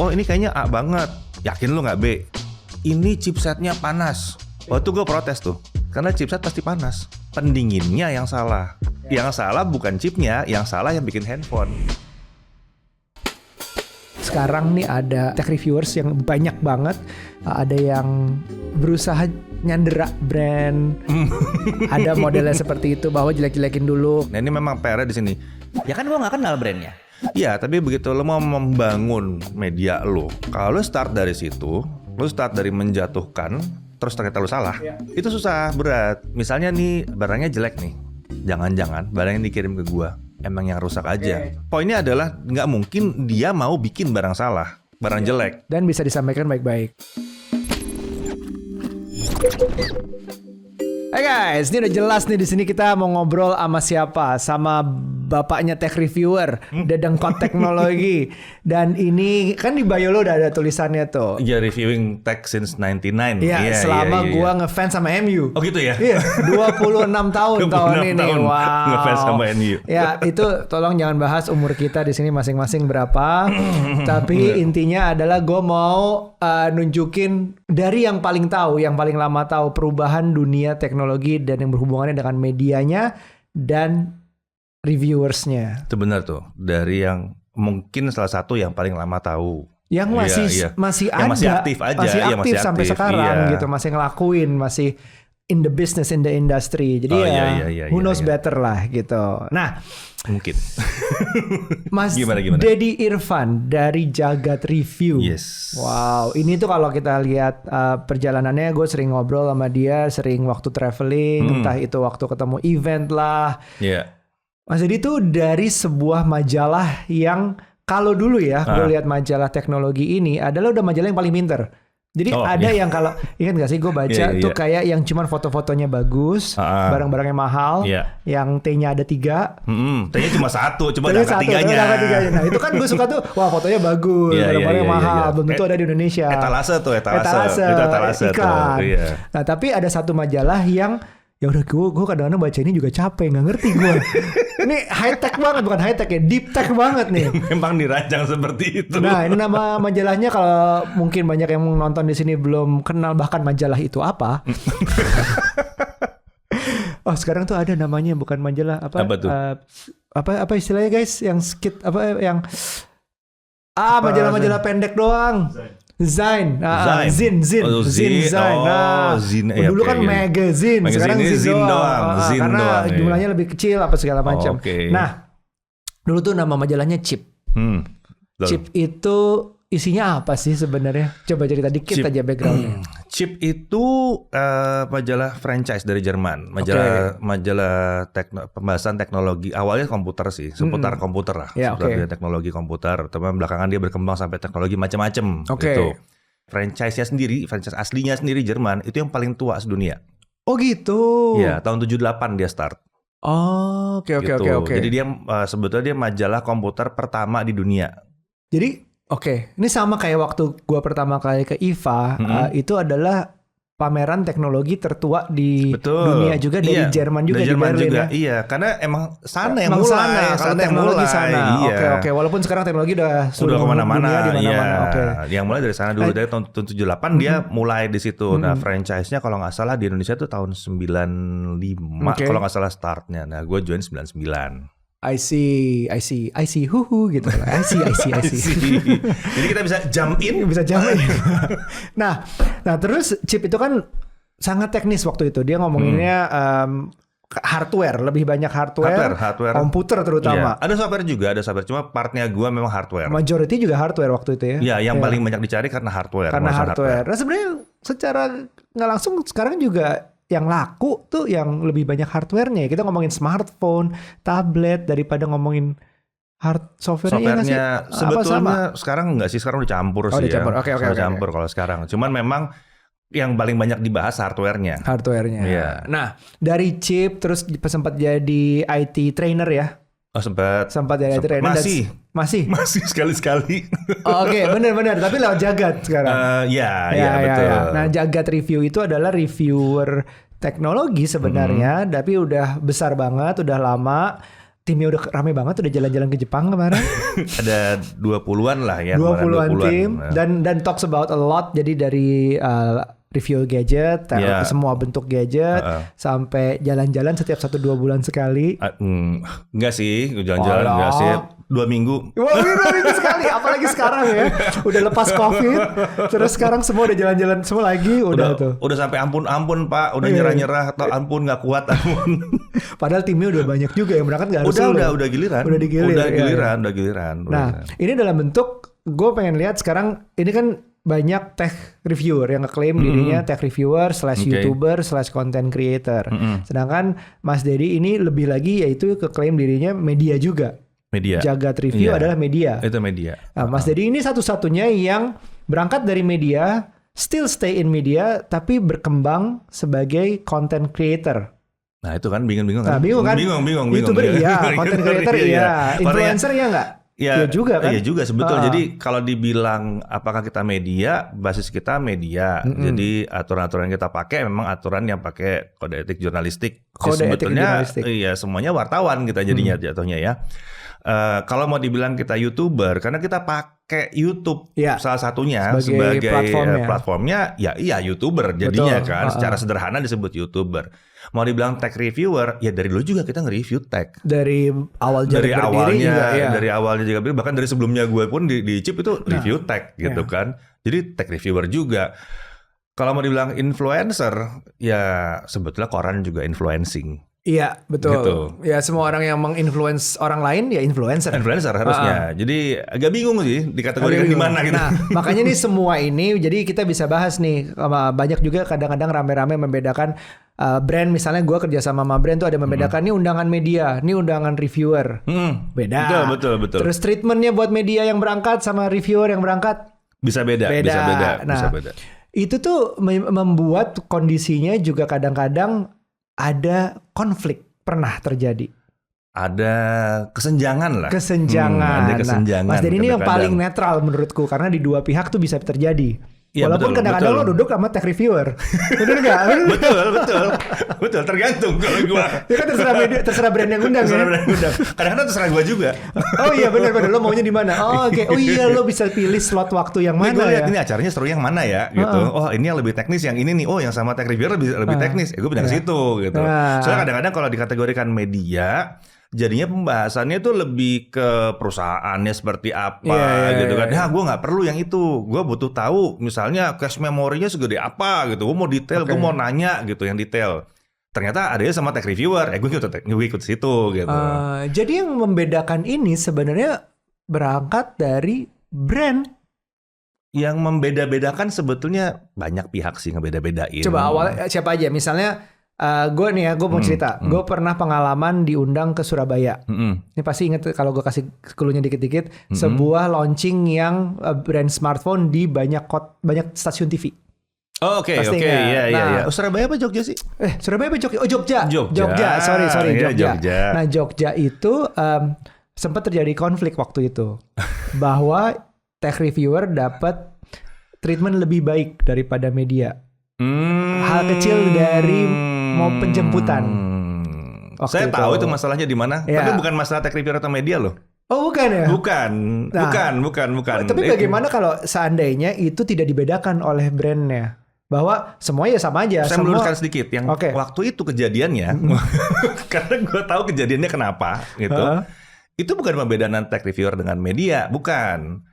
oh ini kayaknya A banget. Yakin lu nggak B? Ini chipsetnya panas. Waktu gue protes tuh, karena chipset pasti panas. Pendinginnya yang salah. Yang salah bukan chipnya, yang salah yang bikin handphone. Sekarang nih ada tech reviewers yang banyak banget. Ada yang berusaha nyandera brand. Ada modelnya seperti itu, bahwa jelek-jelekin dulu. Nah ini memang PR di sini. Ya kan gue nggak kenal brandnya. Iya, tapi begitu lo mau membangun media lo, kalau lo start dari situ, lo start dari menjatuhkan, terus ternyata lo salah, itu susah, berat. Misalnya nih barangnya jelek nih, jangan-jangan barang yang dikirim ke gua emang yang rusak aja. Poinnya adalah nggak mungkin dia mau bikin barang salah, barang jelek. Dan bisa disampaikan baik-baik. Hai guys, ini udah jelas nih, di sini kita mau ngobrol sama siapa? Sama bapaknya tech reviewer, dedengkot teknologi. Dan ini kan di bio lo udah ada tulisannya tuh. Iya, reviewing tech since 99. Iya, selama gua ngefans sama MU. Oh gitu ya? Iya, 26 tahun tahun ini. tahun Wow. ngefans sama MU. Ya, itu tolong jangan bahas umur kita di sini masing-masing berapa. Tapi intinya adalah gua mau nunjukin dari yang paling tahu, yang paling lama tahu perubahan dunia teknologi dan yang berhubungannya dengan medianya dan reviewersnya. Itu benar tuh, dari yang mungkin salah satu yang paling lama tahu. Yang masih masih yang ada, masih aktif aja, masih ya, aktif masih sampai aktif, sekarang iya. gitu, masih ngelakuin, masih in the business, in the industry. Jadi who knows better lah gitu. Nah, mungkin. Mas Gimana? Dedi Irfan dari Jagat Review. Yes. Wow, ini tuh kalau kita lihat perjalanannya, gue sering ngobrol sama dia, sering waktu traveling, entah itu waktu ketemu event lah. Iya. Mas Dedi tuh dari sebuah majalah yang kalau dulu ya, gue lihat majalah teknologi ini adalah udah majalah yang paling pinter. Jadi yang kalau ingat gak sih gue baca tuh kayak yang cuman foto-fotonya bagus, barang-barangnya mahal, yang T-nya ada 3. T-nya cuma 1, coba angka 3-nya. Nah itu kan gue suka tuh, wah fotonya bagus, barang-barangnya mahal, belum tentu ada di Indonesia. Etalase itu etalase iklan. Tuh, iya. Nah tapi ada satu majalah yang ya udah gue kadang-kadang baca ini juga capek, nggak ngerti gue. Ini high tech banget, bukan high tech ya, deep tech banget nih. Memang dirancang seperti itu. Nah ini nama majalahnya, kalau mungkin banyak yang nonton di sini belum kenal bahkan majalah itu apa. Oh sekarang tuh ada namanya, bukan majalah apa tuh? Apa istilahnya guys, yang skit apa yang majalah-majalah pendek doang. Zine. Zin. Nah, Zin. Dulu kan magazine, sekarang Zin doang. Karena jumlahnya lebih kecil apa segala macam. Nah, dulu tuh nama majalahnya Chip. Chip itu isinya apa sih sebenarnya? Coba cerita dikit aja backgroundnya. Chip itu majalah franchise dari Jerman. Majalah pembahasan teknologi. Awalnya komputer sih, seputar komputer lah. Seputar teknologi komputer. Tapi belakangan dia berkembang sampai teknologi macam-macam. Gitu. Franchise-nya sendiri, franchise aslinya sendiri Jerman, itu yang paling tua sedunia. Oh gitu. Iya, tahun 78 dia start. Oh, oke. Jadi dia sebetulnya dia majalah komputer pertama di dunia. Jadi ini sama kayak waktu gua pertama kali ke IFA, itu adalah pameran teknologi tertua di dunia juga, dari Jerman juga, di Berlin ya. Iya, karena emang sana yang mulai. Kalau teknologi sana. Oke. Walaupun sekarang teknologi udah kemana-mana. Iya. Yang mulai dari sana dulu, dari tahun 78 dia mulai di situ. Nah, franchise-nya kalau nggak salah di Indonesia tuh tahun 95 kalau nggak salah startnya. Nah, gue join 99. I see, huhu gitu. I see. Jadi kita bisa jump in. Nah, terus Chip itu kan sangat teknis waktu itu. Dia ngomonginnya hardware, lebih banyak hardware, komputer terutama. Iya. Ada software. Cuma partnya gua memang hardware. Majority juga hardware waktu itu ya. Iya, yang paling banyak dicari karena hardware. Nah sebenarnya secara nggak langsung sekarang juga yang laku tuh yang lebih banyak hardware-nya. Kita ngomongin smartphone, tablet, daripada ngomongin software-nya. Sebetulnya sekarang enggak sih, sekarang udah campur sih. Udah campur. Oke. Campur kalau sekarang. Cuman memang yang paling banyak dibahas hardware-nya. Iya. Nah, dari Chip terus sempat jadi IT trainer ya. Oh, sempat jadi IT trainer. Masih sekali-sekali. Oke, benar. Tapi lewat Jagat sekarang. Iya, betul. Nah, Jagat Review itu adalah reviewer teknologi sebenarnya, tapi udah besar banget, udah lama. timnya udah rame banget, udah jalan-jalan ke Jepang kemarin. Ada 20-an lah ya. 20-an tim Nah. dan talks about a lot. Jadi dari review gadget, Yeah. semua bentuk gadget, sampai jalan-jalan setiap 1-2 bulan sekali. Enggak sih, jalan-jalan Alah. enggak sih. 2 minggu. Wah, 2 minggu sekali, apalagi sekarang ya. Udah lepas COVID, terus sekarang semua udah jalan-jalan semua lagi, udah tuh. Udah sampai ampun Pak, udah Iya. nyerah-nyerah atau ampun nggak kuat ampun. Padahal timnya udah banyak juga yang berangkat nggak harus Udah giliran. Udah digilir. Udah iya, giliran, iya. udah giliran. Nah, ini dalam bentuk gue pengen lihat sekarang ini kan banyak tech reviewer yang ngeklaim dirinya tech reviewer / YouTuber / content creator. Sedangkan Mas Dedi ini lebih lagi yaitu keklaim dirinya media juga. Media. Jagat Review Iya. adalah media. Itu media. Nah, Mas Dedi ini satu-satunya yang berangkat dari media, still stay in media, tapi berkembang sebagai content creator. Nah itu kan bingung kan? Nah, bingung kan? Bingung. YouTuber iya, content creator iya, influencer iya nggak? Iya juga kan? Iya juga sebetulnya. Jadi kalau dibilang apakah kita media, basis kita media. Jadi aturan-aturan yang kita pakai memang aturan yang pakai kode etik jurnalistik. Kode etik jurnalistik. Iya semuanya wartawan kita jadinya jatuhnya ya. Kalau mau dibilang kita YouTuber, karena kita pakai YouTube Iya. salah satunya Sebagai platformnya, ya iya YouTuber jadinya Betul. kan. Secara sederhana disebut YouTuber. Mau dibilang tech reviewer, ya dari dulu juga kita nge-review tech. Dari awal Dari jadi berdiri juga, iya. dari awalnya juga bahkan dari sebelumnya gue pun di Chip itu review tech gitu kan. Jadi tech reviewer juga. Kalau mau dibilang influencer, ya sebetulnya koran juga influencing. Iya, betul. Gitu. Ya semua orang yang menginfluence orang lain ya influencer. Influencer harusnya. Jadi agak bingung sih dikategorikan di mana gitu. Nah, makanya nih semua ini jadi kita bisa bahas nih. Banyak juga kadang-kadang rame-rame membedakan brand, misalnya gue kerja sama brand tuh ada membedakan nih undangan media, nih undangan reviewer. Beda. Betul. Terus treatmentnya buat media yang berangkat sama reviewer yang berangkat Bisa beda. Nah, itu tuh membuat kondisinya juga kadang-kadang ada konflik, pernah terjadi. Ada kesenjangan lah. Kesenjangan. Ada kesenjangan. Nah, Mas Dedi ini yang kadang-kadang. paling netral menurutku karena di dua pihak tuh bisa terjadi. Iya, Walaupun betul, kadang-kadang betul. lo duduk sama tech reviewer. Bener nggak? Betul, tergantung kalau gua. Itu kan terserah brand yang undang Terserah ya. brand undang. Kadang-kadang terserah gua juga. Oh iya benar lo maunya di mana? Oh oke. Oh iya lo bisa pilih slot waktu yang Ini gue mana lihat ya. ini acaranya seru yang mana ya gitu. Oh ini yang lebih teknis, yang ini nih. Oh yang sama tech reviewer lebih teknis. Gue pindah ke situ gitu. Soalnya kadang-kadang kalau dikategorikan media, jadinya pembahasannya tuh lebih ke perusahaannya seperti apa gitu kan. Nah gue nggak perlu yang itu. Gue butuh tahu misalnya cache memorinya segede apa gitu. Gue mau detail, gue mau nanya gitu yang detail. Ternyata adanya sama tech reviewer. Gue ikut situ gitu. Jadi yang membedakan ini sebenarnya berangkat dari brand. Yang membeda-bedakan sebetulnya banyak pihak sih ngebeda-bedain. Coba awalnya siapa aja? Misalnya gue mau cerita. Gue pernah pengalaman diundang ke Surabaya. Ini pasti inget kalau gue kasih clue-nya dikit-dikit. Sebuah launching yang brand smartphone di banyak stasiun TV. Oh, oke, Pasti iya, nggak? iya. Nah. Oh, Surabaya apa Jogja sih? Surabaya apa Jogja? Oh Jogja. Sorry Iya, Jogja. Jogja. Nah Jogja itu sempat terjadi konflik waktu itu. Bahwa tech reviewer dapat treatment lebih baik daripada media. Hal kecil dari mau penjemputan. Saya tahu itu masalahnya di mana. Ya. Tapi bukan masalah tech reviewer atau media loh. Oh bukan ya? Bukan. Tapi bagaimana kalau seandainya itu tidak dibedakan oleh brandnya? Bahwa semuanya sama aja. Saya meluruskan sedikit. Yang waktu itu kejadiannya, karena gue tahu kejadiannya kenapa gitu. Itu bukan pembedaan tech reviewer dengan media, bukan.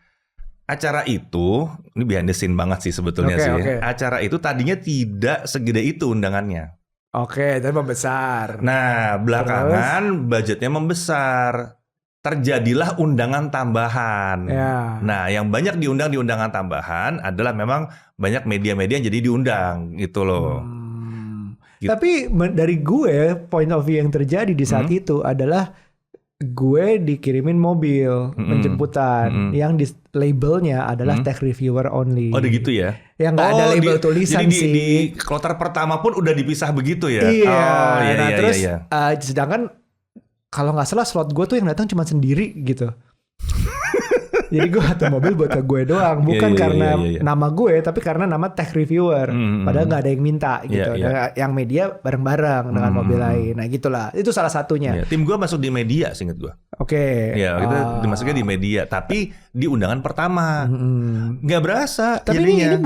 Acara itu, ini behind the scene banget sih sebetulnya sih. Acara itu tadinya tidak segede itu undangannya. Tapi membesar. Nah, belakangan budgetnya membesar. Terjadilah undangan tambahan. Nah, yang banyak diundang di undangan tambahan adalah memang banyak media-media yang jadi diundang gitu loh. Gitu. Tapi dari gue, point of view yang terjadi di saat itu adalah gue dikirimin mobil penjemputan yang di labelnya adalah tech reviewer only. Oh, udah gitu ya? Yang nggak ada label tulisan jadi sih. Di kloter pertama pun udah dipisah begitu ya? Iya. Terus sedangkan kalau nggak salah slot gue tuh yang datang cuma sendiri gitu. Jadi gue satu mobil buat gue doang, bukan Iya. karena nama gue, tapi karena nama tech reviewer. Padahal nggak ada yang minta gitu. Iya. Dan yang media bareng-bareng dengan mobil lain. Nah gitulah, itu salah satunya. Iya, tim gue masuk di media, seinget gue. Oke. Iya, kita dimasuknya di media, tapi di undangan pertama. Nggak berasa. Tapi jadinya.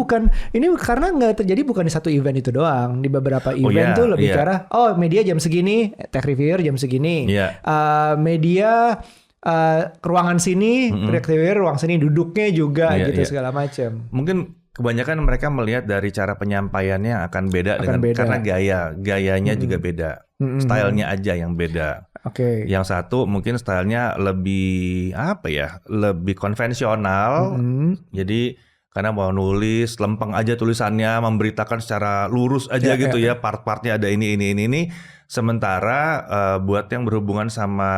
ini karena nggak terjadi bukan di satu event itu doang. Di beberapa event tuh lebih ke arah, media jam segini, tech reviewer jam segini. Iya. Media ruangan sini, tech reviewer ruang sini, duduknya juga gitu segala macam. Mungkin kebanyakan mereka melihat dari cara penyampaiannya akan beda karena gayanya juga beda. Stylenya aja yang beda. Oke. Yang satu mungkin stylenya lebih lebih konvensional. Jadi karena mau nulis lempeng aja tulisannya, memberitakan secara lurus aja gitu ya, part-partnya ada ini. Sementara buat yang berhubungan sama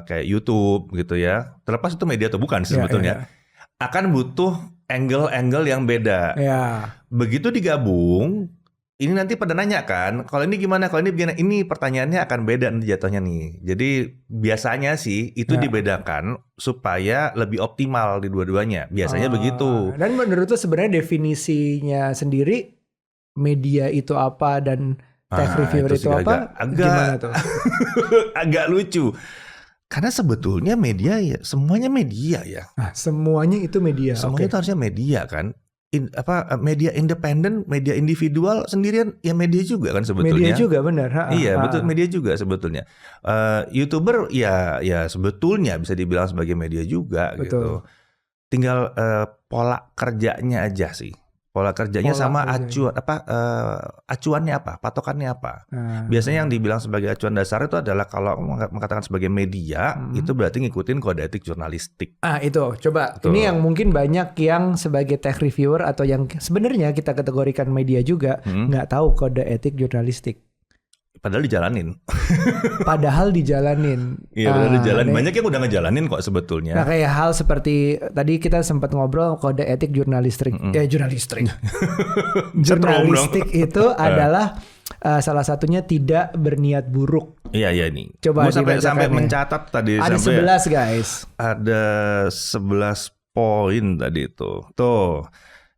kayak YouTube gitu ya, terlepas itu media atau bukan sebetulnya, akan butuh angle-angle yang beda. Begitu digabung, ini nanti pada nanya kan, kalau ini gimana, kalau ini begini, ini pertanyaannya akan beda nanti jatuhnya nih. Jadi biasanya sih itu dibedakan supaya lebih optimal di dua-duanya. Biasanya begitu. Dan menurut lu sebenarnya definisinya sendiri media itu apa dan tech reviewer itu apa? Gimana tuh? Agak lucu. Karena sebetulnya media ya semuanya media ya. Semuanya itu media. Semuanya itu harusnya media kan. Media independen, media individual sendirian ya media juga kan sebetulnya. Media juga benar. Iya betul, media juga sebetulnya. YouTuber ya sebetulnya bisa dibilang sebagai media juga. Betul. Gitu. Tinggal pola kerjanya aja sih. Pola kerjanya sama acuannya apa, patokannya apa. Biasanya yang dibilang sebagai acuan dasar itu adalah kalau mengatakan sebagai media, itu berarti ngikutin kode etik jurnalistik. Itu coba. Betul. Ini yang mungkin banyak yang sebagai tech reviewer atau yang sebenarnya kita kategorikan media juga nggak tahu kode etik jurnalistik. Padahal dijalanin. Iya, padahal dijalanin. Banyak yang udah ngejalanin kok sebetulnya. Nah, kayak hal seperti tadi kita sempat ngobrol kode etik jurnalistik. Jurnalistik itu adalah salah satunya tidak berniat buruk. Iya nih. Coba sampai mencatat tadi. Ada 11 guys. Ada 11 poin tadi itu. Tuh.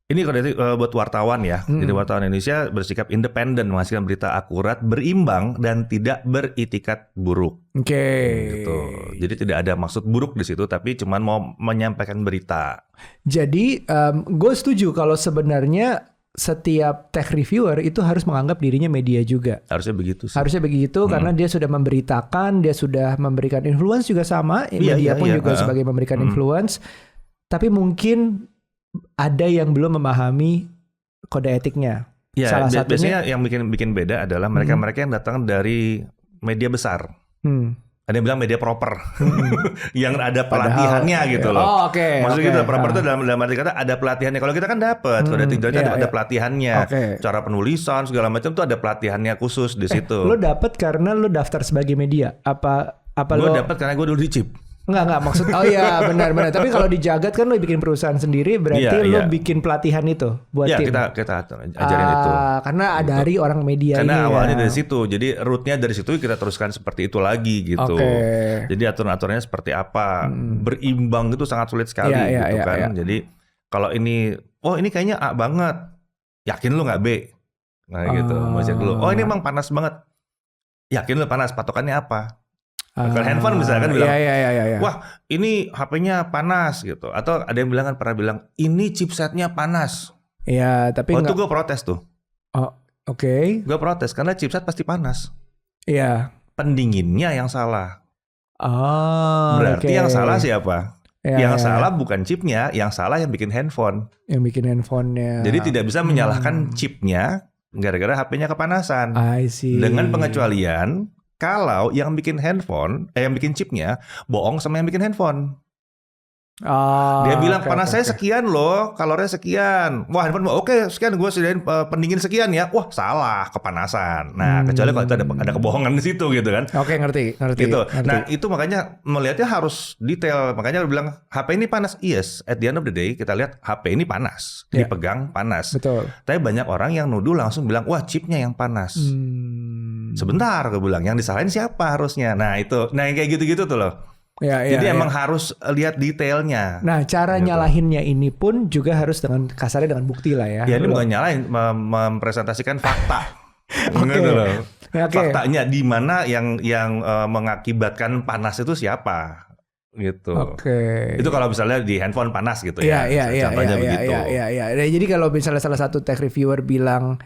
Ini kode etik buat wartawan ya. Jadi wartawan Indonesia bersikap independen, menghasilkan berita akurat, berimbang dan tidak beritikat buruk. Oke. Gitu. Jadi tidak ada maksud buruk di situ, tapi cuman mau menyampaikan berita. Jadi gue setuju kalau sebenarnya setiap tech reviewer itu harus menganggap dirinya media juga. Harusnya begitu sih. Harusnya begitu karena dia sudah memberitakan, dia sudah memberikan influence juga sama. Media pun juga sebagai memberikan influence. Tapi mungkin ada yang belum memahami kode etiknya. Ya, salah satunya biasanya yang bikin beda adalah mereka-mereka yang datang dari media besar. Ada yang bilang media proper, yang ada pelatihannya gitu loh. Maksudnya gitu, proper itu dalam arti kata ada pelatihannya. Kalau kita kan dapat kode etik ada pelatihannya, cara penulisan segala macam tuh ada pelatihannya khusus di situ. Lo dapat karena lo daftar sebagai media? Apa gue dapat karena gue dulu di CIP. Enggak maksud. Oh iya benar. Tapi kalau di Jagat kan lo bikin perusahaan sendiri, berarti lo bikin pelatihan itu buat tim. Iya kita ajarin itu. Karena dari orang media. Karena awalnya dari situ, jadi rootnya dari situ kita teruskan seperti itu lagi gitu. Jadi aturan-aturannya seperti apa, berimbang itu sangat sulit sekali gitu kan. Jadi kalau ini kayaknya A banget, yakin lo nggak B? Nah gitu, mau cek dulu. Oh ini emang panas banget, yakin lo panas? Patokannya apa? Kalau handphone misalkan bilang, wah ini HP-nya panas gitu. Atau ada yang pernah bilang, ini chipsetnya panas. Iya, tapi itu gue protes tuh. Oh, oke. Gue protes karena chipset pasti panas. Iya. Pendinginnya yang salah. Berarti yang salah siapa? Yang salah bukan chipnya, yang salah yang bikin handphone. Yang bikin handphonenya. Jadi tidak bisa menyalahkan chipnya gara-gara HP-nya kepanasan. I see. Dengan pengecualian kalau yang bikin handphone, yang bikin chipnya bohong sama yang bikin handphone. Dia bilang panas saya sekian loh, kalorinya sekian. Wah handphone oke sekian, gue sediain pendingin sekian ya. Wah salah, kepanasan. Nah kecuali kalau itu ada kebohongan di situ gitu kan. Oke ngerti. Gitu. Nah itu makanya melihatnya harus detail. Makanya lu bilang HP ini panas. Yes, at the end of the day kita lihat HP ini panas, dipegang panas. Betul. Tapi banyak orang yang nuduh langsung bilang wah chipnya yang panas. Sebentar gue bilang, yang disalahin siapa harusnya. Nah itu, yang kayak gitu-gitu tuh loh. Jadi emang harus lihat detailnya. Nah, cara Gitu. nyalahinnya ini pun juga harus dengan kasarnya dengan bukti lah ya. Ya ini bukan nyalain, mempresentasikan fakta. Oke. Gitu loh. Oke. Faktanya di mana yang mengakibatkan panas itu siapa? Gitu. Oke. Itu kalau misalnya di handphone panas gitu Iya, ya. Contohnya begitu. Iya. Nah, jadi kalau misalnya salah satu tech reviewer bilang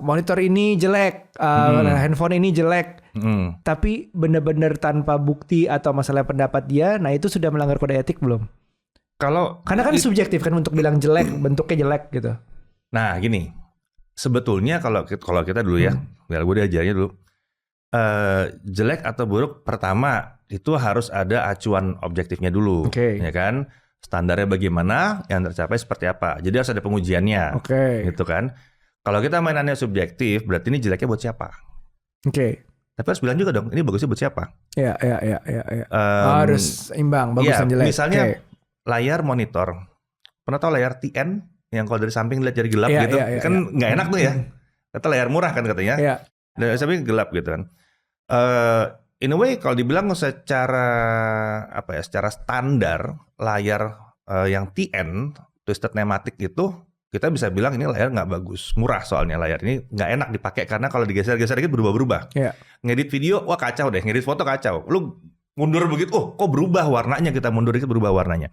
monitor ini jelek, handphone ini jelek, tapi benar-benar tanpa bukti atau masalah pendapat dia, nah itu sudah melanggar kode etik belum? Karena kan subjektif kan untuk bilang jelek, bentuknya jelek gitu. Nah gini, sebetulnya kalau kita dulu ya, biar gue diajarnya dulu, jelek atau buruk pertama itu harus ada acuan objektifnya dulu, ya kan? Standarnya bagaimana, yang tercapai seperti apa. Jadi harus ada pengujiannya, gitu kan? Kalau kita mainannya subjektif, berarti ini jeleknya buat siapa? Tapi harus bilang juga dong, ini bagusnya buat siapa? Iya. Harus imbang, bagus dan jelek. Misalnya layar monitor, pernah tahu layar TN yang kalau dari samping lihat jadi gelap gitu, kan nggak enak tuh ya. Kata layar murah kan katanya, dari samping gelap gitu kan. In a way kalau dibilang secara secara standar layar yang TN twisted nematic itu kita bisa bilang ini layar nggak bagus, murah soalnya layar ini nggak enak dipakai karena kalau digeser-geser dikit berubah-berubah. Ngedit video, wah kacau deh, ngedit foto kacau. Lu mundur begitu, kok berubah warnanya, kita mundur dikit berubah warnanya.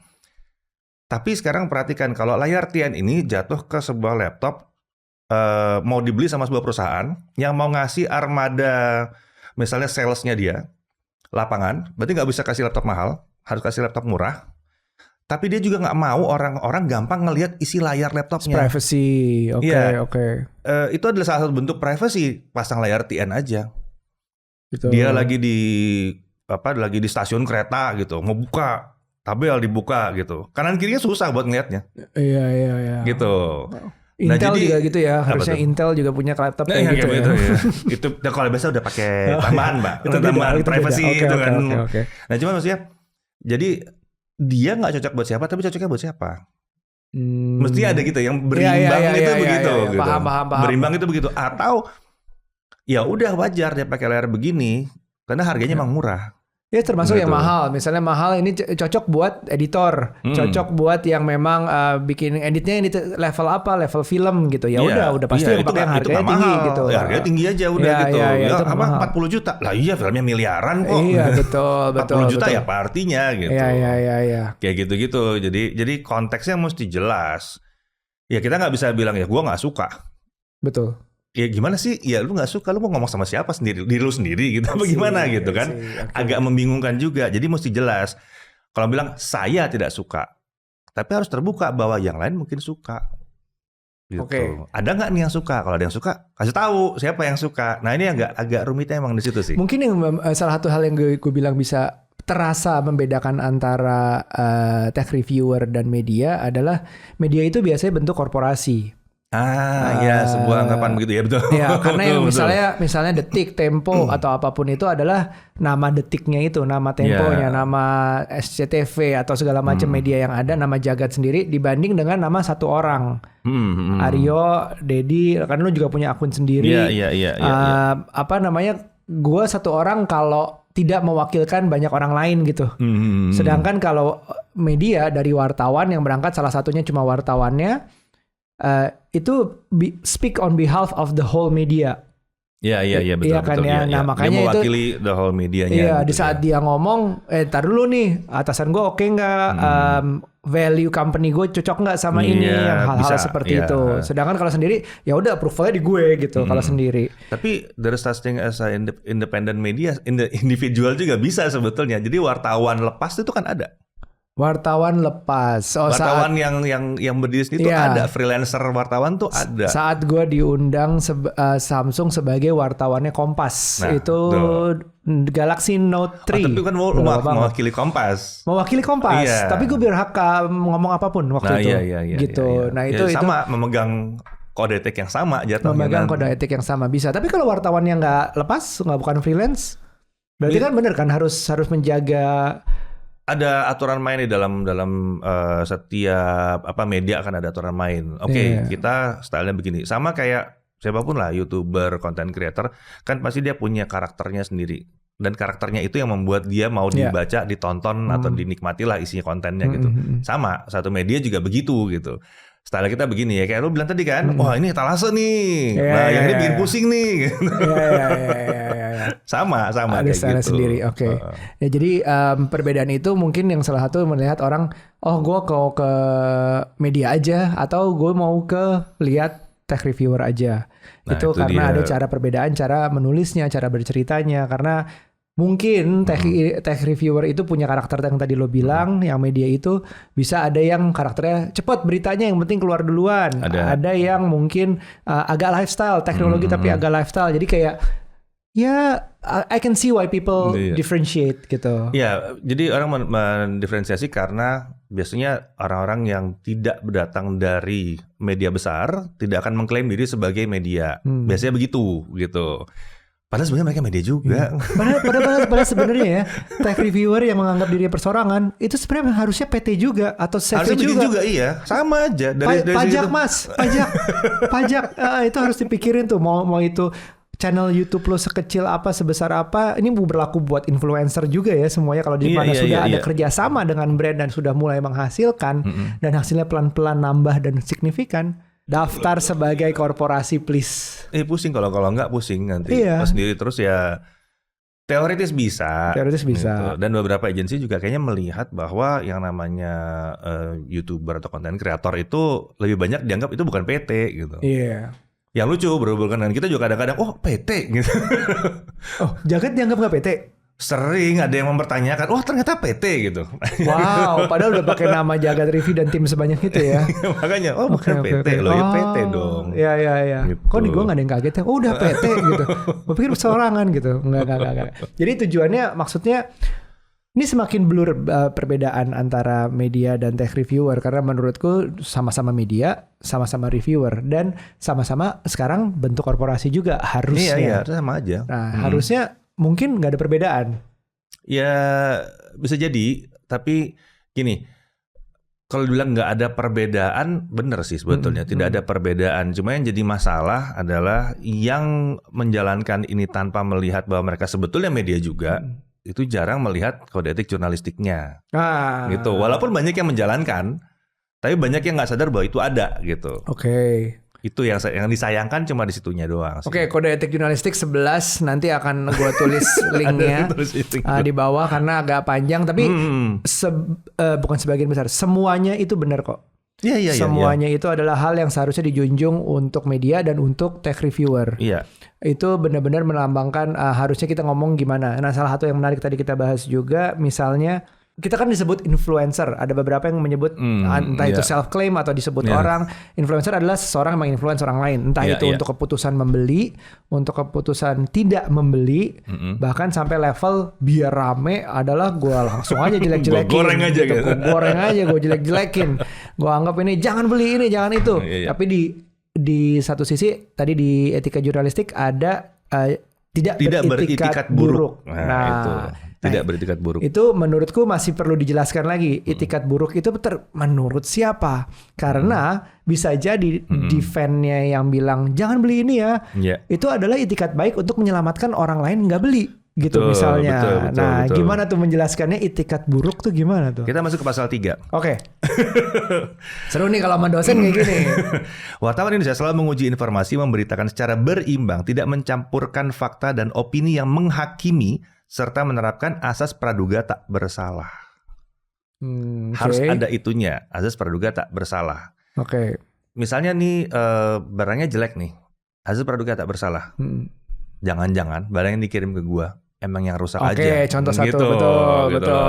Tapi sekarang perhatikan kalau layar TN ini jatuh ke sebuah laptop mau dibeli sama sebuah perusahaan yang mau ngasih armada misalnya salesnya dia lapangan, berarti nggak bisa kasih laptop mahal, harus kasih laptop murah. Tapi dia juga nggak mau orang-orang gampang ngelihat isi layar laptopnya. Privacy, oke. Itu adalah salah satu bentuk privacy, pasang layar TN aja. Gitu. Dia lagi di stasiun kereta gitu, mau buka tabel dibuka gitu, kanan kirinya susah buat ngelihatnya. Iya. Gitu. Intel jadi, juga gitu ya, harusnya Intel juga punya laptop kayak gitu ya. Itu kalau biasa udah pakai tambahan, Mbak. Tambahan privacy gitu kan. Nah, cuma maksudnya, jadi dia nggak cocok buat siapa, tapi cocoknya buat siapa? Mesti ada gitu yang berimbang itu begitu. Gitu. Paham. Berimbang itu begitu. Atau ya udah wajar dia pakai layar begini karena harganya emang murah. Ya termasuk yang mahal. Misalnya mahal ini cocok buat editor, cocok buat yang memang bikin editnya ini level apa, level film gitu. Ya udah pasti pakai yang harganya tinggi gitu. Ya, harganya tinggi aja udah gitu. Ya, apa 40 juta. Lah iya filmnya miliaran kok. Iya betul. 40 juta ya apa artinya gitu. Iya. Kayak gitu-gitu. Jadi konteksnya mesti jelas. Ya kita nggak bisa bilang ya gua nggak suka. Betul. Ya gimana sih? Ya lu nggak suka, lu mau ngomong sama siapa sendiri? Diri lu sendiri gitu. Apa gimana gitu kan? Agak membingungkan juga. Jadi mesti jelas. Kalau bilang saya tidak suka, tapi harus terbuka bahwa yang lain mungkin suka. Gitu. Ada nggak nih yang suka? Kalau ada yang suka, kasih tahu siapa yang suka. Nah ini agak rumitnya emang di situ sih. Mungkin yang salah satu hal yang gue bilang bisa terasa membedakan antara tech reviewer dan media adalah media itu biasanya bentuk korporasi. Ya sebuah anggapan begitu ya betul. Ya karena yang misalnya Detik, Tempo atau apapun itu adalah nama detiknya itu, nama Temponya, nama SCTV atau segala macam media yang ada, nama jagat sendiri dibanding dengan nama satu orang. Aryo, Dedi, kan lu juga punya akun sendiri. Iya. Gue satu orang kalau tidak mewakilkan banyak orang lain gitu. Sedangkan kalau media dari wartawan yang berangkat salah satunya cuma wartawannya. Itu speak on behalf of the whole media. Iya betul. Iya kan betul, ya. Nah makanya dia mewakili the whole medianya. Iya gitu, di saat dia ngomong, tar dulu nih atasan gue oke nggak, value company gue cocok nggak sama ini, yang hal-hal seperti itu. Sedangkan kalau sendiri ya udah approval-nya di gue gitu kalau sendiri. Tapi there is such thing as a independent media, individual juga bisa sebetulnya. Jadi wartawan lepas itu kan ada. Wartawan lepas. Wartawan yang berdiri sendiri itu ada, freelancer wartawan tuh ada. Saat gue diundang Samsung sebagai wartawannya Kompas, itu Galaxy Note 3. Tapi kan mewakili Kompas. Mewakili Kompas, tapi gue berhak ngomong apapun waktu itu. Iya. Gitu. Nah itu sama memegang kode etik yang sama jatuhnya. Memegang kode etik yang sama bisa. Tapi kalau wartawannya nggak lepas, nggak bukan freelance, berarti kan bener kan harus menjaga. Ada aturan main di dalam setiap media akan ada aturan main. Kita stylenya begini. Sama kayak siapapun lah, YouTuber, content creator, kan pasti dia punya karakternya sendiri. dan karakternya itu yang membuat dia mau Iya. dibaca, ditonton atau dinikmati lah isinya kontennya gitu. Sama, satu media juga begitu gitu. Style kita begini ya, kayak lu bilang tadi kan, wah ini etalase nih, Iya, nah iya, yang ini iya, bikin iya. pusing nih. Iya. Sama Ada kayak style gitu. sendiri, oke. Ya jadi perbedaan itu mungkin yang salah satu melihat orang, oh gue mau ke media aja atau gue mau ke lihat tech reviewer aja. Nah, itu itu karena dia. ada cara perbedaan, cara menulisnya, cara berceritanya. Karena mungkin tech reviewer itu punya karakter yang tadi lo bilang, yang media itu bisa ada yang karakternya cepat beritanya, yang penting keluar duluan. Ada yang mungkin agak lifestyle, teknologi tapi agak lifestyle. Jadi kayak ya I can see why people differentiate gitu. Ya, jadi orang mendiferensiasi karena biasanya orang-orang yang tidak berdatang dari media besar tidak akan mengklaim diri sebagai media. Biasanya begitu gitu. Padahal sebenarnya mereka media juga. Padahal sebenarnya ya tech reviewer yang menganggap dirinya persorangan itu sebenarnya harusnya PT juga atau Harusnya Seville juga iya, sama aja dari pajak situ. mas, pajak itu harus dipikirin tuh mau itu channel YouTube lo sekecil apa sebesar apa, ini berlaku buat influencer juga ya semuanya kalau di mana sudah ada kerjasama dengan brand dan sudah mulai menghasilkan dan hasilnya pelan-pelan nambah dan signifikan. Daftar sebagai korporasi please. Pusing kalau nggak pusing nanti. Iya. Pas sendiri terus ya teoritis bisa. Gitu. Dan beberapa agensi juga kayaknya melihat bahwa yang namanya YouTuber atau konten kreator itu lebih banyak dianggap itu bukan PT gitu. Iya. Yang lucu berhubungan dengan kita juga kadang-kadang PT gitu. Oh, Jagat dianggap nggak PT? Sering ada yang mempertanyakan, ternyata PT gitu. Wow, padahal udah pakai nama Jagat Review dan tim sebanyak itu ya. Makanya, bukan PT loh, ya PT dong. Iya. Gitu. Kok gue gak ada yang kaget ya? Oh udah PT gitu. Gue pikir persorangan gitu. Enggak. Jadi tujuannya maksudnya ini semakin blur perbedaan antara media dan tech reviewer karena menurutku sama-sama media, sama-sama reviewer dan sama-sama sekarang bentuk korporasi juga harusnya. Iya, sama aja. Nah, harusnya mungkin nggak ada perbedaan. Ya bisa jadi, tapi gini, kalau dibilang nggak ada perbedaan, bener sih sebetulnya tidak ada perbedaan. Cuma yang jadi masalah adalah yang menjalankan ini tanpa melihat bahwa mereka sebetulnya media juga, itu jarang melihat kode etik jurnalistiknya. Gitu. Walaupun banyak yang menjalankan, tapi banyak yang nggak sadar bahwa itu ada gitu. Oke. Itu yang disayangkan cuma di situnya doang. Oke, kode etik jurnalistik 11 nanti akan gue tulis linknya di bawah karena agak panjang tapi bukan sebagian besar, semuanya itu benar kok. Iya. Semuanya itu adalah hal yang seharusnya dijunjung untuk media dan untuk tech reviewer. Iya. Itu benar-benar melambangkan harusnya kita ngomong gimana. Nah, salah satu yang menarik tadi kita bahas juga misalnya kita kan disebut influencer. Ada beberapa yang menyebut entah itu self-claim atau disebut orang. Influencer adalah seseorang yang menginfluence orang lain. Entah itu untuk keputusan membeli, untuk keputusan tidak membeli, bahkan sampai level biar rame adalah gue langsung aja jelek-jelekin. Gue goreng aja gitu. Gue goreng aja, gue jelek-jelekin. Gue anggap ini jangan beli ini, jangan itu. Tapi di satu sisi, tadi di etika jurnalistik ada tidak beretikat buruk. Nah, itu. Tidak beretikat buruk. Itu menurutku masih perlu dijelaskan lagi. Etikat buruk itu menurut siapa? Karena bisa jadi defense-nya yang bilang jangan beli ini ya. Itu adalah etikat baik untuk menyelamatkan orang lain nggak beli. Gitu misalnya. Betul. Gimana tuh menjelaskannya etikat buruk tuh gimana tuh? Kita masuk ke pasal 3. Oke. Seru nih kalau sama dosen kayak gini. Wartawan Indonesia selalu menguji informasi, memberitakan secara berimbang, tidak mencampurkan fakta dan opini yang menghakimi, serta menerapkan asas praduga tak bersalah. Harus ada itunya, asas praduga tak bersalah. Oke. Misalnya nih barangnya jelek nih, asas praduga tak bersalah. Jangan-jangan barang yang dikirim ke gua emang yang rusak aja. Oke, contoh satu, gitu, betul.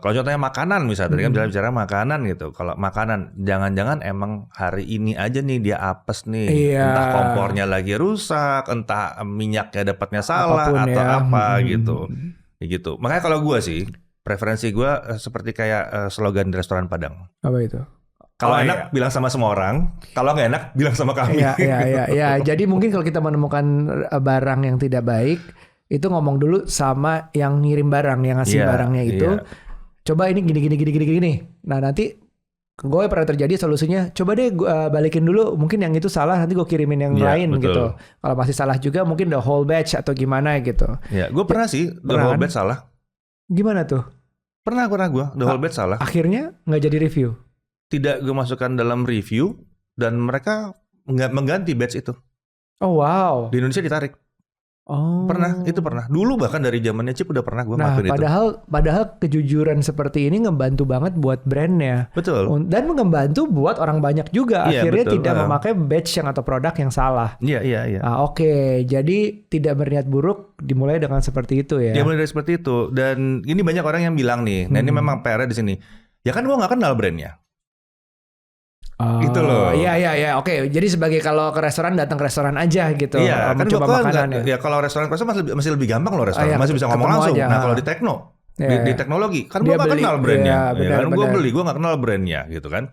Kalau contohnya makanan misalnya, tadi kan bicara makanan gitu. Kalau makanan, jangan-jangan emang hari ini aja nih dia apes nih. Entah kompornya lagi rusak, entah minyaknya dapatnya salah apapun atau apa gitu. Gitu. Makanya kalau gue sih, preferensi gue seperti kayak slogan di restoran Padang. Apa itu? Kalau enak bilang sama semua orang, kalau nggak enak bilang sama kami. Iya. Jadi mungkin kalau kita menemukan barang yang tidak baik, itu ngomong dulu sama yang ngirim barang, yang ngasih barangnya itu. Coba ini gini. Nah nanti gue pernah terjadi solusinya, coba deh balikin dulu, mungkin yang itu salah, nanti gue kirimin yang Iya, lain betul. gitu. Kalau masih salah juga mungkin the whole batch atau gimana gitu. Ya, gue pernah sih the Pernah whole kan? batch salah. Gimana tuh? Pernah gue the whole batch salah. Akhirnya nggak jadi review. Tidak gue masukkan dalam review dan mereka nggak mengganti batch itu. Oh wow. Di Indonesia ditarik. Oh. Pernah, itu pernah. Dulu bahkan dari zamannya Chip udah pernah gue Nah, ngelakuin itu. padahal kejujuran seperti ini ngebantu banget buat brandnya. Betul. Dan ngebantu buat orang banyak juga. Iya, Akhirnya betul. tidak memakai batch yang atau produk yang salah. Iya. Oke. Jadi tidak berniat buruk dimulai dengan seperti itu ya. Ya mulai dari seperti itu. Dan ini banyak orang yang bilang nih, nah ini memang PR-nya di sini. Ya kan gue nggak kenal brandnya. Gitu loh. Iya. Oke. Jadi sebagai kalau ke restoran datang ke restoran aja gitu. Iya, kan mencoba gua makanan ya. ya kalau restoran masih lebih gampang loh restoran. Iya, Masih bisa ngomong ketemu langsung. aja. Nah, kalau di tekno, Iya. di teknologi kan Dia gue nggak beli. kenal brandnya. Iya, Ya benar, kan gue benar. beli, gue nggak kenal brandnya gitu kan.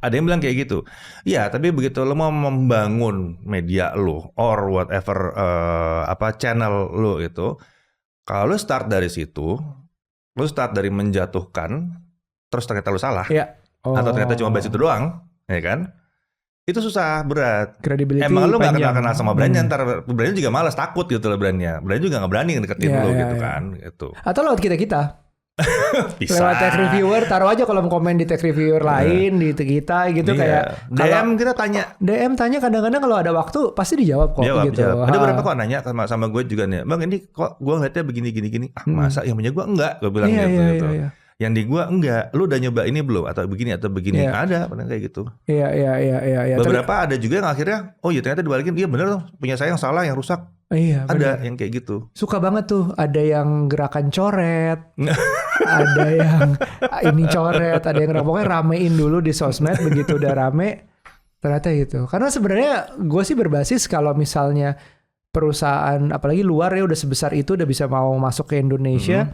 Ada yang bilang kayak gitu. Ya, tapi begitu lo mau membangun media lo or whatever channel lo itu, kalau lo start dari situ, lo start dari menjatuhkan, terus ternyata lo salah, Iya. atau ternyata cuma bahas itu doang, ya kan? Itu susah, berat. Credibility Emang lu gak panjang. kenal sama brandnya, ntar brandnya juga malas, takut gitu loh brandnya. Brandnya juga gak berani ngedeketin Iya, lu iya, gitu iya. kan. Gitu. Atau lewat kita. Bisa. Lewat tech reviewer, taruh aja kolom komen di tech reviewer lain di kita gitu. Iya. Kayak DM kita tanya. DM tanya kadang-kadang kalau ada waktu pasti dijawab kok gitu. Jawab. Ada beberapa kok nanya sama gue juga nih, Bang ini kok gue ngeliatnya begini. Masa yang punya gue enggak? Gue bilang gitu. Iya. Yang di gue enggak. Lu udah nyoba ini belum? Atau begini. Iya. Ada pernah kayak gitu. Iya. Beberapa ada juga yang akhirnya, oh iya ternyata dibalikin. Iya bener tuh, punya saya yang salah, yang rusak. Iya, Ada yang kayak gitu. suka banget tuh, ada yang gerakan coret, ada yang ini coret, ada yang pokoknya ramein dulu di sosmed, begitu udah rame ternyata gitu. Karena sebenarnya gue sih berbasis kalau misalnya perusahaan apalagi luar ya udah sebesar itu udah bisa mau masuk ke Indonesia,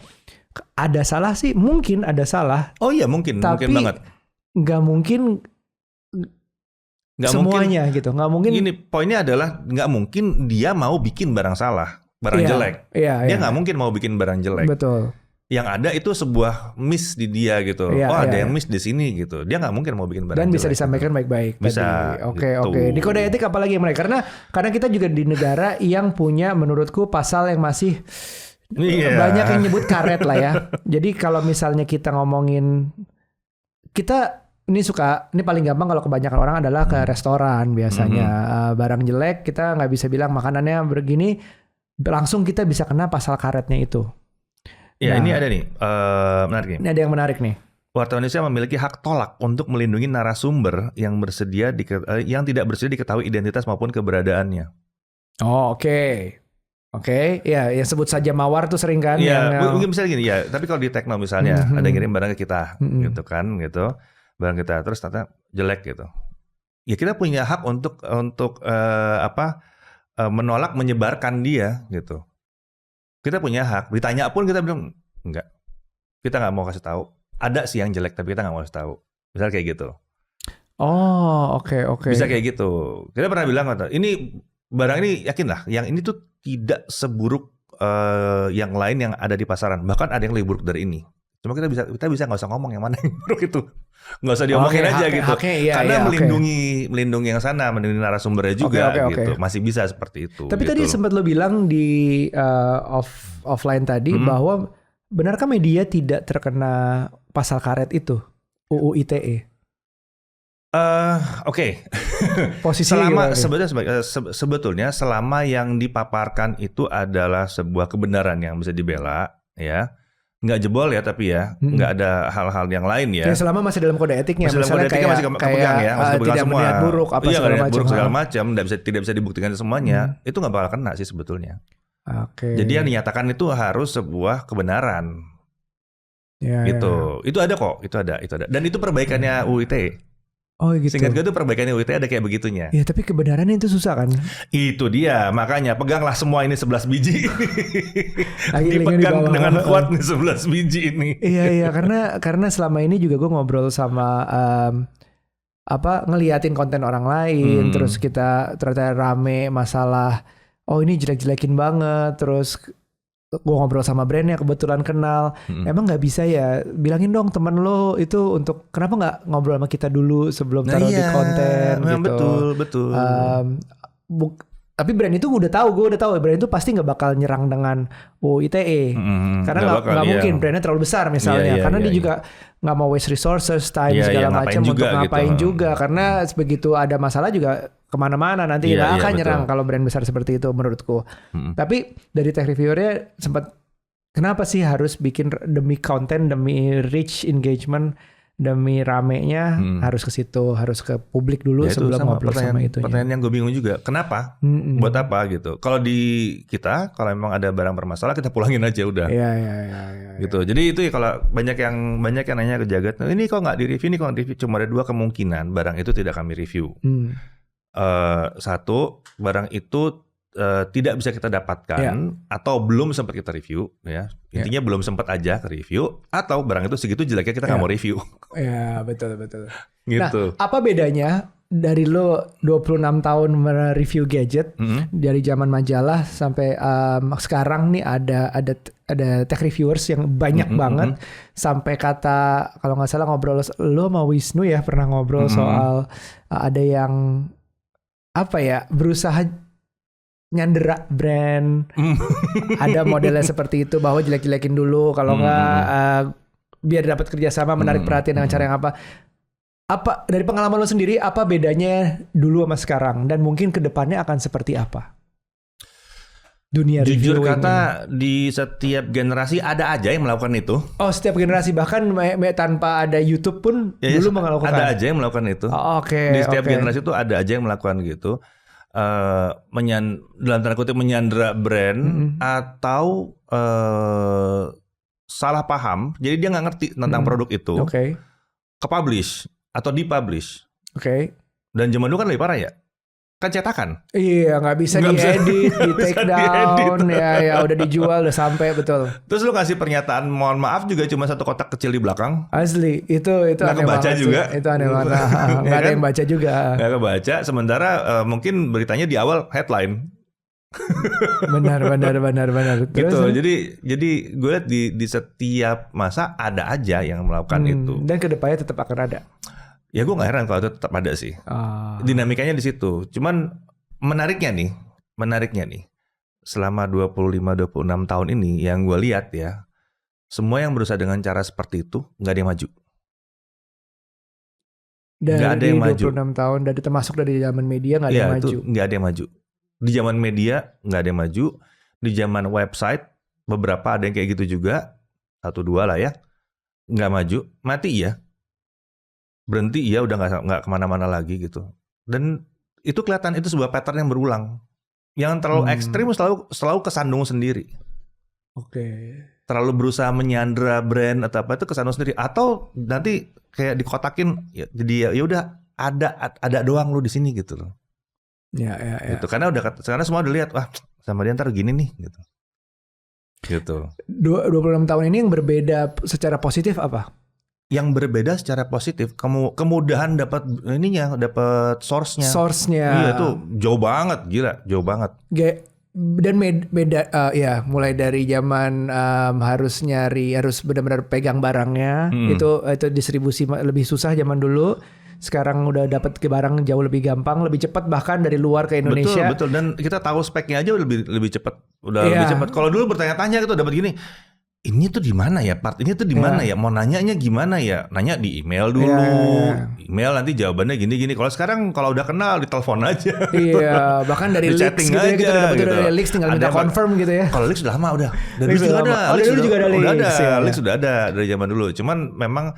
ada salah sih, mungkin ada salah, Oh iya mungkin tapi banget. nggak mungkin Nggak semuanya gitu, nggak mungkin. Ini poinnya adalah nggak mungkin dia mau bikin barang salah, barang Iya, jelek. Iya, Dia iya. nggak mungkin mau bikin barang jelek. Betul. Yang ada itu sebuah miss di dia gitu. Iya, Ada iya. yang miss di sini gitu. Dia nggak mungkin mau bikin barang Dan jelek. bisa disampaikan baik-baik. Bisa, tadi. Oke, gitu. oke. Di kode etik apalagi yang mereka? Karena kita juga di negara yang punya menurutku pasal yang masih Iya. banyak yang nyebut karet lah ya. Jadi kalau misalnya kita ngomongin, ini paling gampang kalau kebanyakan orang adalah ke restoran biasanya. Barang jelek kita nggak bisa bilang makanannya begini, langsung kita bisa kena pasal karetnya itu. Ya, Nah. ini ada nih, menarik nih. Ini ada yang menarik nih. Wartawan Indonesia memiliki hak tolak untuk melindungi narasumber yang yang tidak bersedia diketahui identitas maupun keberadaannya. Oh, oke. Oke, ya yang sebut saja mawar tuh sering kan. Iya, yang- mungkin misalnya gini ya. Tapi kalau di Tekno misalnya ada yang kirim barang ke kita, gitu kan, gitu. Barang kita terus ternyata jelek gitu. Ya kita punya hak untuk menolak menyebarkan dia gitu. Kita punya hak. Ditanya pun kita bilang enggak. Kita nggak mau kasih tahu. Ada sih yang jelek tapi kita nggak mau kasih tahu. Misal kayak gitu. Oh, oke. Bisa kayak gitu. Kita pernah bilang ini barang ini yakin lah, yang ini tuh tidak seburuk yang lain yang ada di pasaran. Bahkan ada yang lebih buruk dari ini. Cuma kita bisa nggak usah ngomong yang mana yang buruk itu, nggak usah diomongin Oke, aja oke, gitu. oke, iya, Karena iya, oke. melindungi yang sana, melindungi narasumbernya juga Oke, oke. gitu. Masih bisa seperti itu. Tapi gitu tadi loh. sempat lo bilang di offline tadi bahwa benarkah media tidak terkena pasal karet itu? UU ITE. Oke. Posisinya Sebetulnya selama yang dipaparkan itu adalah sebuah kebenaran yang bisa dibela, ya. Nggak jebol ya, tapi ya nggak ada hal-hal yang lain ya. Ya selama masih dalam kode etiknya, Masih dalam kode etiknya masih kepegang ya, masih kepegang tidak semua. berniat buruk apa Iya, segala nggak niat macam. buruk segala macam, tidak bisa dibuktikan semuanya. Itu nggak bakal kena sih sebetulnya. Oke. Jadi yang dinyatakan itu harus sebuah kebenaran, Ya, gitu. ya. Itu ada kok, itu ada. Dan itu perbaikannya UU ITE. Oh gitu. Singkat gue itu perbaikannya UU ITE ada kayak begitunya. Ya tapi kebenarannya itu susah kan. Itu dia, makanya peganglah semua ini 11 biji. Lagi linknya di Dipegang bawah. dengan kuat nih 11 biji ini. Iya karena selama ini juga gue ngobrol sama ngeliatin konten orang lain, terus kita ternyata rame masalah, oh ini jelek-jelekin banget, terus gue ngobrol sama brandnya kebetulan kenal, emang nggak bisa ya bilangin dong temen lo itu untuk kenapa nggak ngobrol sama kita dulu sebelum taruh di konten gitu. Betul. Tapi brand itu gue udah tahu brand itu pasti nggak bakal nyerang dengan ITE karena nggak mungkin brandnya terlalu besar misalnya, karena dia juga nggak mau waste resources, time segala macam untuk ngapain gitu. juga, karena begitu ada masalah juga kemana-mana nanti nggak akan nyerang kalau brand besar seperti itu menurutku. Tapi dari tech reviewernya sempat kenapa sih harus bikin demi konten, demi reach engagement, demi ramenya harus ke situ, harus ke publik dulu sebelum ngobrol sama itu. Pertanyaan yang gue bingung juga, kenapa? Buat apa gitu? Kalau di kita, kalau memang ada barang bermasalah kita pulangin aja udah. Iya. Gitu. Jadi itu ya kalau banyak yang nanya ke Jagat, ini kok nggak di review, ini kok nggak di review. Cuma ada 2 kemungkinan barang itu tidak kami review. Satu, barang itu tidak bisa kita dapatkan atau belum sempat kita review ya. Intinya belum sempat aja ke review, atau barang itu segitu jeleknya kita nggak mau review. Ya betul. Gitu. Nah, apa bedanya dari lo 26 tahun mereview gadget dari zaman majalah sampai sekarang nih ada tech reviewers yang banyak banget sampai kata kalau nggak salah ngobrol lo sama Wisnu ya pernah ngobrol soal ada yang apa ya berusaha nyandera brand. Ada modelnya seperti itu bahwa jelek-jelekin dulu kalau nggak biar dapat kerjasama menarik perhatian dengan cara yang apa dari pengalaman lo sendiri apa bedanya dulu sama sekarang dan mungkin kedepannya akan seperti apa dunia jujur reviewing kata ini? Di setiap generasi ada aja yang melakukan itu. Setiap generasi bahkan tanpa ada YouTube pun dulu melakukan. Ada aja yang melakukan itu. Di setiap generasi itu ada aja yang melakukan gitu. Dalam tanda kutip menyandera brand atau salah paham, jadi dia nggak ngerti tentang produk itu, ke-publish atau di-publish. Dan zaman dulu kan lebih parah ya, kan cetakan. Iya, nggak bisa diedit, di take down, ya udah dijual, udah sampai betul. Terus lu kasih pernyataan mohon maaf juga cuma satu kotak kecil di belakang. Asli, itu aneh banget juga. Itu aneh banget. Nggak ada yang baca juga. Nggak kebaca. Sementara mungkin beritanya di awal headline. benar. Gitu. Jadi gue lihat di setiap masa ada aja yang melakukan itu. Dan kedepannya tetap akan ada. Ya gue gak heran kalau itu tetap ada sih. Dinamikanya di situ. Cuman menariknya nih. Selama 25-26 tahun ini yang gue lihat ya. Semua yang berusaha dengan cara seperti itu gak ada yang maju. Gak ada yang maju. 26 tahun termasuk dari zaman media gak ada yang maju. Gak ada yang maju. Di zaman media gak ada yang maju. Di zaman website beberapa ada yang kayak gitu juga. 1-2 lah ya. Gak maju. Mati ya. Berhenti ya udah nggak kemana-mana lagi gitu. Dan itu kelihatan itu sebuah pattern yang berulang. Yang terlalu ekstrim selalu kesandung sendiri. Terlalu berusaha menyandera brand atau apa itu kesandung sendiri. Atau nanti kayak dikotakin ya, jadi ya udah ada doang lu di sini gitu loh. Ya. Gitu. Karena semua udah lihat wah sama dia ntar gini nih gitu. Gitu. 26 tahun ini yang berbeda secara positif apa? Yang berbeda secara positif, kemudahan dapat source-nya. Iya itu jauh banget, gila, jauh banget. Dan beda ya mulai dari zaman harus benar-benar pegang barangnya, itu distribusi lebih susah zaman dulu. Sekarang udah dapat ke barang jauh lebih gampang, lebih cepat bahkan dari luar ke Indonesia. Betul dan kita tahu speknya aja lebih cepat, lebih cepat. Kalau dulu bertanya-tanya gitu dapat gini. Ini tuh di mana ya? Part ini tuh di mana ya? Mau nanyanya gimana ya? Nanya di email dulu. Email nanti jawabannya gini-gini. Kalau sekarang kalau udah kenal ditelepon aja. Iya, bahkan dari leaks chatting gitu aja. Kita dapat dari leaks tinggal minta confirm gitu ya. Kalau leaks udah lama udah. Dari leaks juga ada. Dulu juga ada leaks. Leaks sudah ada dari zaman dulu. Cuman memang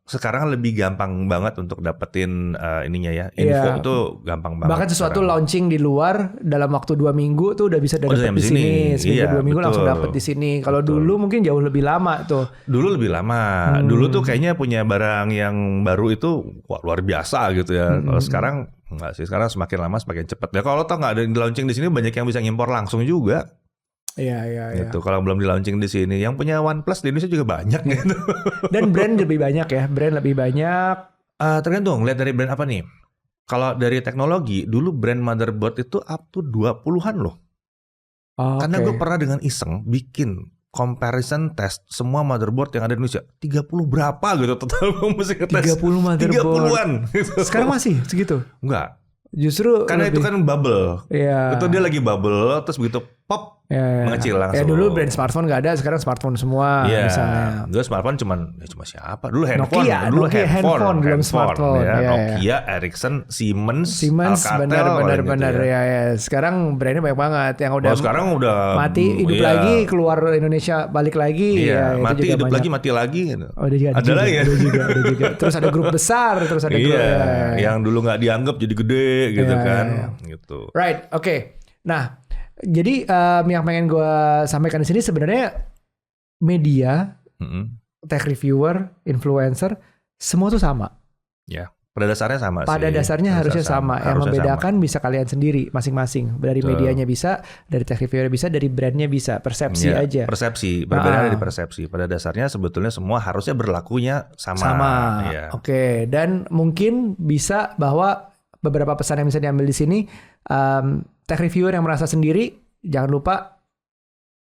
sekarang lebih gampang banget untuk dapetin ininya ya. Info itu gampang banget. Bahkan sesuatu launching di luar dalam waktu 2 minggu tuh udah bisa dapat di sini. Seminggu 2 minggu langsung dapat di sini. Kalau dulu mungkin jauh lebih lama tuh. Dulu lebih lama. Dulu tuh kayaknya punya barang yang baru itu luar biasa gitu ya. Kalau sekarang enggak sih. Sekarang semakin lama semakin cepat. Ya kalau toh nggak ada di launching di sini banyak yang bisa ngimpor langsung juga. Iya. Gitu. Kalau belum di launching di sini, yang punya OnePlus di Indonesia juga banyak gitu. Dan brand lebih banyak ya, Tergantung, lihat dari brand apa nih. Kalau dari teknologi, dulu brand motherboard itu up to 20-an loh. Karena Oke. gue pernah dengan iseng bikin comparison test semua motherboard yang ada di Indonesia. 30 berapa gitu total gue mesti ngetes. 30 motherboard. 30-an gitu. Sekarang masih segitu. Enggak. Justru Karena itu kan bubble. Iya. Itu dia lagi bubble terus begitu pop Ya, mengecil langsung. dulu brand smartphone nggak ada, sekarang smartphone semua Iya. misalnya. Dulu smartphone cuma siapa? Dulu handphone. Nokia, dulu Nokia handphone, belum smartphone. Ya. Iya, Nokia, Ericsson, Siemens, Alcatel, benar gitu ya. Sekarang brandnya banyak banget yang udah sekarang udah mati hidup iya. lagi, keluar Indonesia balik lagi. Iya, ya, itu mati juga hidup banyak. lagi mati lagi gitu. Oh, ada juga, ada juga. Terus ada grup besar, terus ada grup. Iya, yang dulu nggak dianggap jadi gede gitu Iya, kan, iya. gitu. Right, oke. Nah, jadi yang pengen gue sampaikan di sini sebenarnya media, Mm-mm. tech reviewer, influencer, semua tuh sama. Ya, pada dasarnya sama sih. Pada dasarnya harusnya sama. Yang Harusnya membedakan bisa kalian sendiri masing-masing. Dari Betul. medianya bisa, dari tech reviewer bisa, dari brandnya bisa. Persepsi Ya, aja. persepsi, berbeda Ah. dari persepsi. Pada dasarnya sebetulnya semua harusnya berlakunya sama. Sama. Ya. Oke. Dan mungkin bisa bahwa beberapa pesan yang bisa diambil di sini, tech reviewer yang merasa sendiri, jangan lupa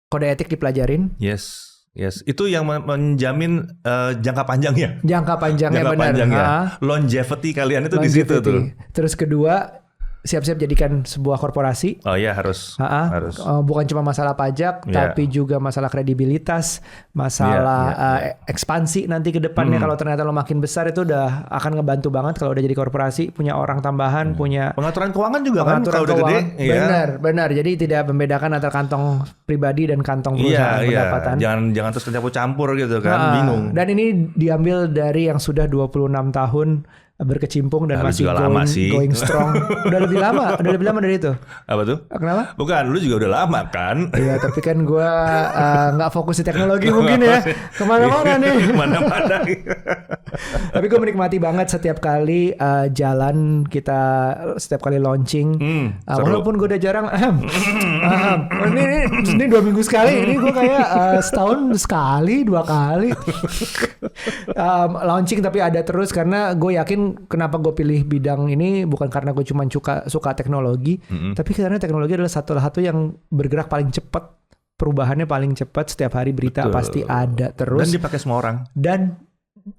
kode etik dipelajarin. Yes. Itu yang menjamin jangka panjangnya. Jangka panjangnya Jangka benar. panjangnya. Ah. Longevity kalian itu di situ Longevity. tuh. Terus kedua, siap-siap jadikan sebuah korporasi. Oh iya harus. Ha-ha. Harus. Bukan cuma masalah pajak, Iya. tapi juga masalah kredibilitas, masalah Iya. ekspansi nanti ke depannya. Kalau ternyata lo makin besar itu udah akan ngebantu banget kalau udah jadi korporasi, punya orang tambahan, punya Pengaturan keuangan juga kan pengaturan kalau udah gede. keuangan. Benar. Jadi tidak membedakan antara kantong pribadi dan kantong perusahaan pendapatan. Jangan terus campur gitu kan, Ah, bingung. Dan ini diambil dari yang sudah 26 tahun berkecimpung dan Lu masih juga lama sih. going strong. Udah lebih lama dari itu. Apa tuh? Kenapa? Bukan, lu juga udah lama kan? Iya, tapi kan gue nggak fokus di teknologi mungkin ya. Kemana-mana nih. Mana-mana. Tapi gue menikmati banget setiap kali jalan kita, setiap kali launching. Seru. Walaupun gue udah jarang. Ini 2 minggu sekali. Ini gue kayak setahun sekali, 2 kali. Launching tapi ada terus karena gue yakin kenapa gue pilih bidang ini bukan karena gue cuma suka teknologi, tapi karena teknologi adalah satu yang bergerak paling cepat, perubahannya paling cepat, setiap hari berita Betul. pasti ada terus Dan dipakai semua orang. dan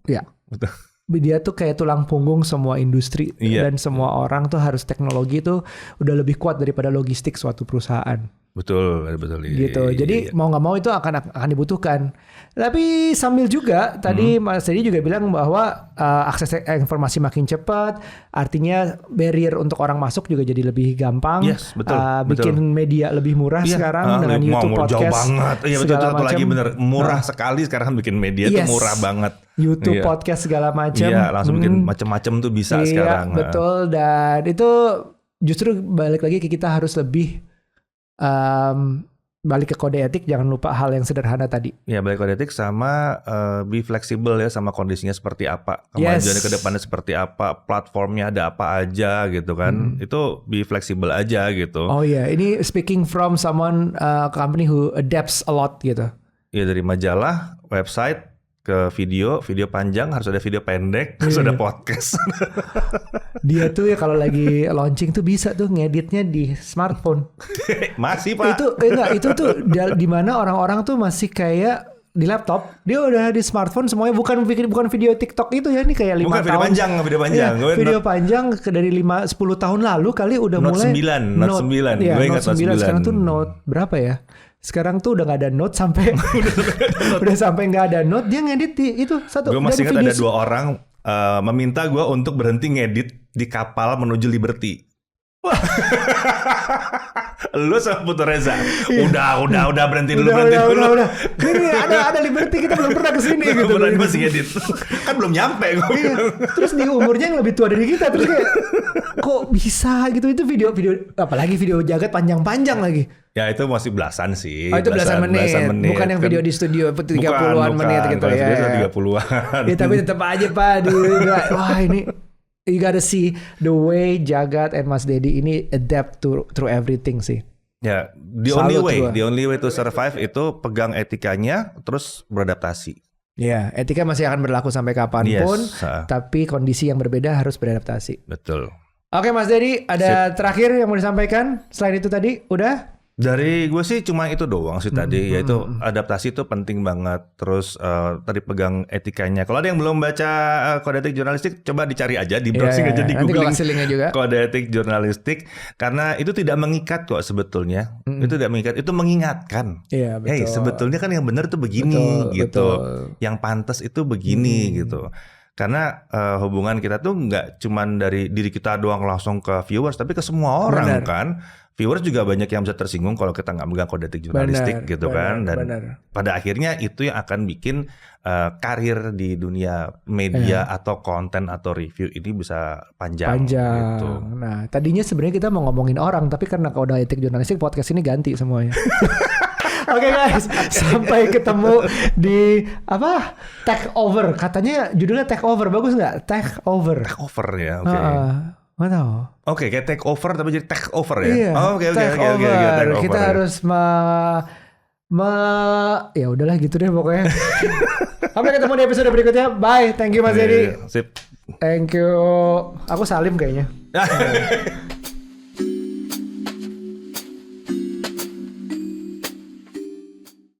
ya Betul. dia tuh kayak tulang punggung semua industri. Iya. Dan semua orang tuh harus teknologi tuh udah lebih kuat daripada logistik suatu perusahaan. Betul. Gitu. Jadi mau nggak mau itu akan dibutuhkan. Tapi sambil juga tadi Mas Dedi juga bilang bahwa akses informasi makin cepat, artinya barrier untuk orang masuk juga jadi lebih gampang. Yes, betul, Bikin media lebih murah Iya, sekarang dengan YouTube jauh podcast. banget. Iya betul segala lagi macam. bener. Murah sekali sekarang bikin media tuh Yes. murah banget. YouTube Iya. podcast segala macam. Iya, langsung bikin macam-macam tuh bisa Iya, sekarang. betul. Dan itu justru balik lagi ke kita harus lebih balik ke kode etik, jangan lupa hal yang sederhana tadi. Ya balik kode etik sama be fleksibel ya sama kondisinya seperti apa, kemajuannya ke depannya seperti apa, platformnya ada apa aja gitu kan. Itu be fleksibel aja gitu. Oh iya, ini speaking from someone company who adapts a lot gitu. Ya dari majalah, website ke video panjang harus ada video pendek, harus ada podcast. Dia tuh ya kalau lagi launching tuh bisa tuh ngeditnya di smartphone. Masih Pak. Itu tuh di mana orang-orang tuh masih kayak di laptop, dia udah di smartphone semuanya, bukan video TikTok itu ya, ini kayak 5 Bukan tahun. video panjang. Iya, video panjang dari 10 tahun lalu kali udah Note mulai 9. Iya, Gue Note ingat Note 9. 9. Sekarang tuh Note berapa ya? Sekarang tuh udah gak ada Note sampai udah sampai gak ada Note, dia ngedit itu satu. Gue masih dari ingat video ada 2 orang meminta gue untuk berhenti ngedit di kapal menuju Liberty. Lu sama Putu Reza. Udah berhenti dulu. Udah. Gini, ada Liberty, kita belum pernah kesini gitu. Beneran masih ngedit. Kan belum nyampe gue. Iya. Terus di umurnya yang lebih tua dari kita, terus kayak kok bisa gitu, itu video apalagi video jagat panjang-panjang lagi. Ya itu masih belasan sih. Oh, itu belasan menit. Bukan yang video di studio 30-an menit gitu kalau ya. Video 30-an. Ya tapi tetap aja Pak. Wah ini you gotta see the way Jagat and Mas Dedi ini adapt through everything sih. Ya, the only way to survive itu pegang etikanya terus beradaptasi. Ya, etika masih akan berlaku sampai kapanpun, Yes. tapi kondisi yang berbeda harus beradaptasi. Betul. Oke Mas Dedi, ada terakhir yang mau disampaikan? Selain itu tadi, udah? Dari gue sih cuma itu doang sih tadi, yaitu adaptasi itu penting banget. Terus tadi pegang etikanya. Kalau ada yang belum baca kode etik jurnalistik, coba dicari aja di browsing aja di Nanti gue googling kasih linknya juga. kode etik jurnalistik, karena itu tidak mengikat kok sebetulnya. Itu tidak mengikat, itu mengingatkan. Iya, betul. Hey, sebetulnya kan yang benar itu begini Betul, gitu, betul. yang pantas itu begini gitu. Karena hubungan kita tuh nggak cuman dari diri kita doang langsung ke viewers, tapi ke semua orang. Benar. Kan. Viewers juga banyak yang bisa tersinggung kalau kita nggak megang kode etik jurnalistik gitu kan. Dan pada akhirnya itu yang akan bikin karir di dunia media atau konten atau review ini bisa panjang. Gitu. Nah, tadinya sebenarnya kita mau ngomongin orang, tapi karena kode etik jurnalistik podcast ini ganti semuanya. Oke guys, sampai ketemu di apa? Take over. Katanya judulnya take over, bagus nggak? Take over. Take over ya, oke. Nggak tahu. Oke, kayak take over tapi jadi take over ya. Iya, Oke. take over. Kita harus ya udahlah gitu deh pokoknya. Sampai ketemu di episode berikutnya. Bye. Thank you Mas Edi. Sip. Thank you. Aku Salim kayaknya.